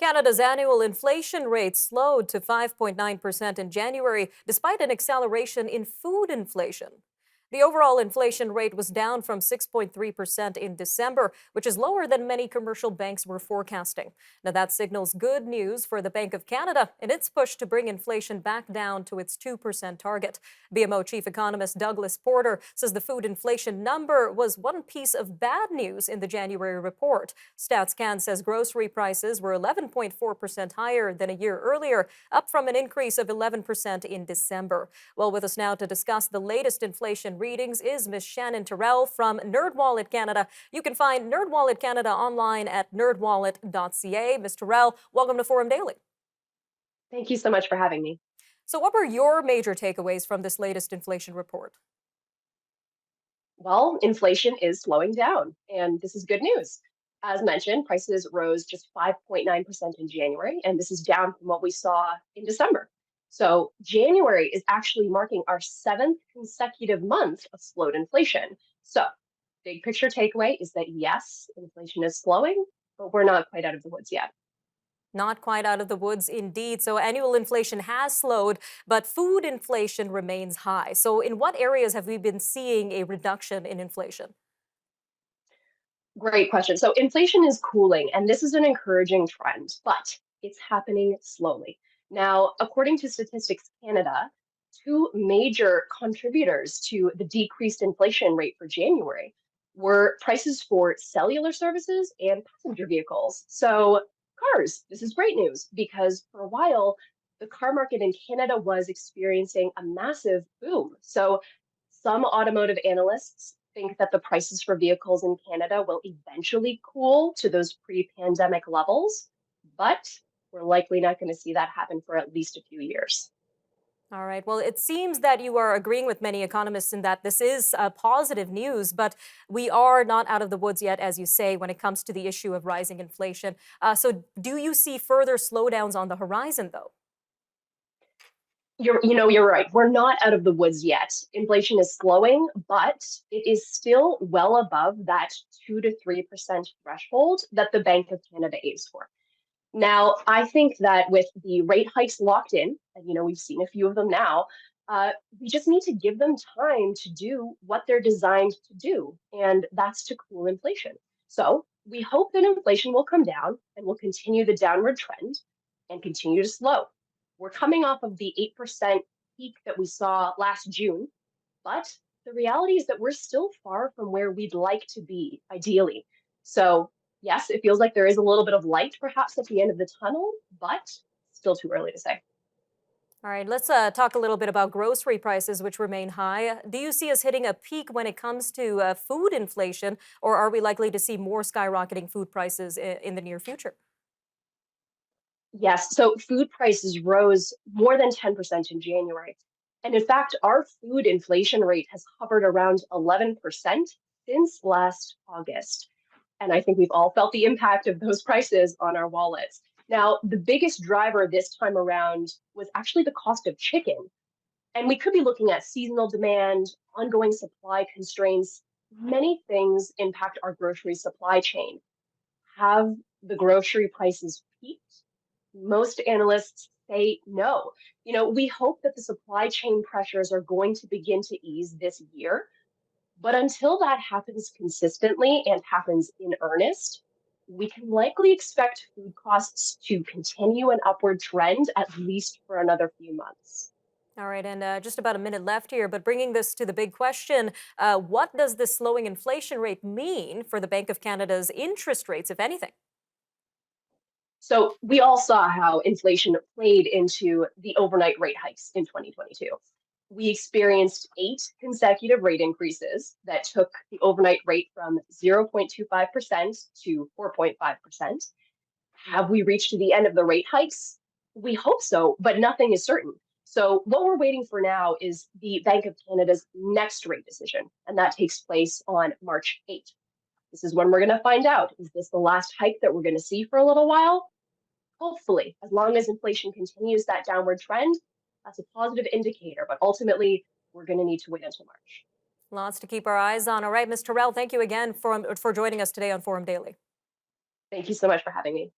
Canada's annual inflation rate slowed to 5.9% in January, despite an acceleration in food inflation. The overall inflation rate was down from 6.3% in December, which is lower than many commercial banks were forecasting. Now, that signals good news for the Bank of Canada in its push to bring inflation back down to its 2% target. BMO chief economist Douglas Porter says the food inflation number was one piece of bad news in the January report. StatsCan says grocery prices were 11.4% higher than a year earlier, up from an increase of 11% in December. Well, with us now to discuss the latest inflation readings is Ms. Shannon Terrell from NerdWallet Canada. You can find NerdWallet Canada online at nerdwallet.ca. Ms. Terrell, welcome to Forum Daily. Thank you so much for having me. So what were your major takeaways from this latest inflation report? Well, inflation is slowing down, and this is good news. As mentioned, prices rose just 5.9% in January, and this is down from what we saw in December. So, January is actually marking our seventh consecutive month of slowed inflation. So, big picture takeaway is that yes, inflation is slowing, but we're not quite out of the woods yet. Not quite out of the woods indeed. So annual inflation has slowed, but food inflation remains high. So in what areas have we been seeing a reduction in inflation? Great question. So inflation is cooling, and this is an encouraging trend, but it's happening slowly. Now, according to Statistics Canada, two major contributors to the decreased inflation rate for January were prices for cellular services and passenger vehicles. So, cars, this is great news because for a while, the car market in Canada was experiencing a massive boom. So, some automotive analysts think that the prices for vehicles in Canada will eventually cool to those pre pandemic levels, but we're likely not going to see that happen for at least a few years. All right. Well, it seems that you are agreeing with many economists in that this is positive news, but we are not out of the woods yet, as you say, when it comes to the issue of rising inflation. So, do you see further slowdowns on the horizon, though? You're right. We're not out of the woods yet. Inflation is slowing, but it is still well above that 2 to 3% threshold that the Bank of Canada aims for. Now, I think that with the rate hikes locked in, and we've seen a few of them now, we just need to give them time to do what they're designed to do, and that's to cool inflation. So we hope that inflation will come down and will continue the downward trend and continue to slow. We're coming off of the 8% peak that we saw last June, but the reality is that we're still far from where we'd like to be, ideally. So, yes, it feels like there is a little bit of light perhaps at the end of the tunnel, but still too early to say. All right, let's talk a little bit about grocery prices, which remain high. Do you see us hitting a peak when it comes to food inflation, or are we likely to see more skyrocketing food prices in the near future? Yes, so food prices rose more than 10% in January. And in fact, our food inflation rate has hovered around 11% since last August. And I think we've all felt the impact of those prices on our wallets. Now, the biggest driver this time around was actually the cost of chicken. And we could be looking at seasonal demand, ongoing supply constraints. Many things impact our grocery supply chain. Have the grocery prices peaked? Most analysts say no. We hope that the supply chain pressures are going to begin to ease this year. But until that happens consistently and happens in earnest, we can likely expect food costs to continue an upward trend at least for another few months. All right, and just about a minute left here, but bringing this to the big question, what does this slowing inflation rate mean for the Bank of Canada's interest rates, if anything? So we all saw how inflation played into the overnight rate hikes in 2022. We experienced eight consecutive rate increases that took the overnight rate from 0.25% to 4.5%. Have we reached the end of the rate hikes? We hope so, but nothing is certain. So, what we're waiting for now is the Bank of Canada's next rate decision, and that takes place on March 8th. This is when we're going to find out, is this the last hike that we're going to see for a little while? Hopefully, as long as inflation continues that downward trend, that's a positive indicator. But ultimately, we're going to need to wait until March. Lots to keep our eyes on. All right, Ms. Terrell, thank you again for joining us today on Forum Daily. Thank you so much for having me.